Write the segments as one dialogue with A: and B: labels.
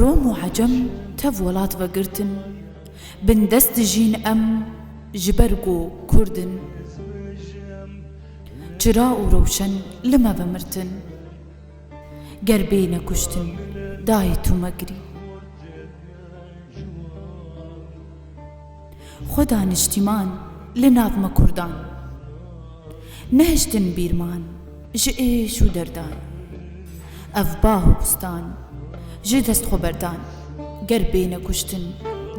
A: روم و عەجەم تەڤ وڵات vەگرتن، بندەست ژین ئەم ji ber ku Kurdin. Çira û rewşen li me vemirtin, ger bêne kuştin dayê tu me girî. Xwe daniştîman li nav me Kurdan, nehiştin bîrman ji êş û derdan. Ev bah û bistan ji dest xwe berdan, ger bêne kuştin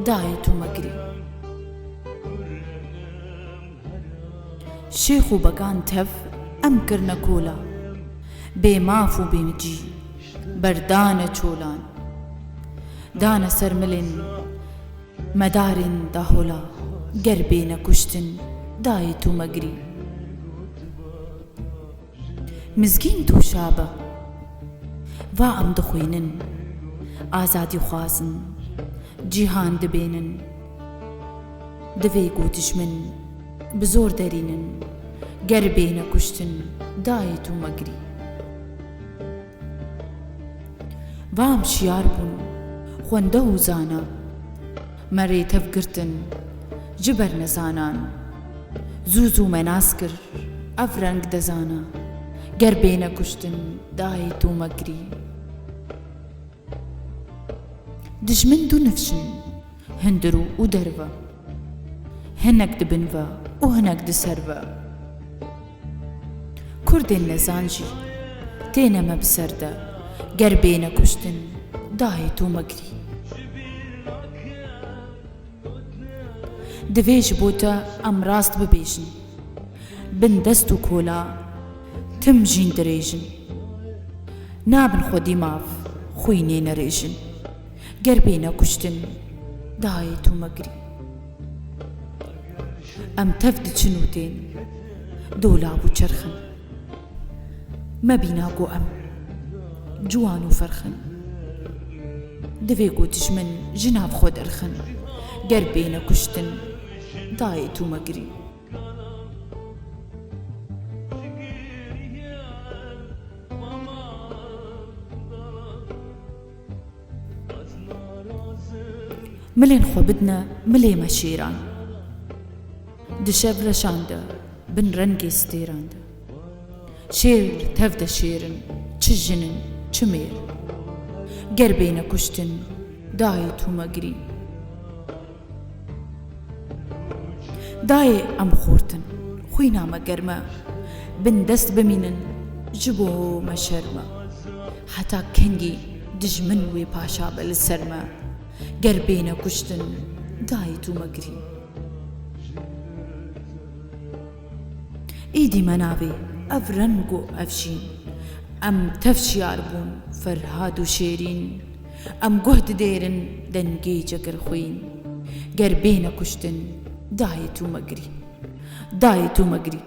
A: dayê tu me girî. Şêx û began tev em kirine kola, bê maf û bêmicî berdane çolan. Dane ser milên medarên dahola, ger bêne kuştin dayê tu me girî. Mizgîn tûşa be, va em dixwînin, azadî xwazin, cîhan dibênin. Divê ku dijmin bi zor derînin, ger bêne kuştin dayê tu me girî. Va em şiyar bûn xwende û zana, me rê tev girtin ji ber nezanan. Zû zû me nas kir ev reng dezana, ger bêne kuştin dayê tu me girî. Dijmin du nifşin, hindir û derve, hinek di bin ve û hinek di ser ve. Kurdên nezan jî têne me bi ser de, ger bêne kuştin dayê tu me girî. Divê ji bo te em rast bibêjin, bin dest û kola tim jîn dirêjin. Nabin xwedî mav xwînê nerêjin, ger bêne kuştin dayê tu me girî. Em tev diçin û tên dolab û çerxin, me bîna ku em ciwan û ferxin. Divê ku dijmin ji nav xwe derxin, ger bêne kuştin dayê tu me girî. Milên xwe bidne milê me şêran, di şev reşan de bin rengê stêran de. Şêr tev de şêrin, çi jinin çi mêr, ger bêne kuştin dayê tu me girî. Dayê em xortin xwîna me germe, bin dest bimînin ji bo me şerme. Heta kengî dijmin wê paşa be li ser me, ger bêne kuştin dayê tu me girî. Îdî me navê ev reng û ev şîn, em tev şiyar bûn ferhad û şêrîn. Em guh didêrin dengê çekirxwîn, ger bêne kuştin dayê tu me girî. Dayê tu me girî.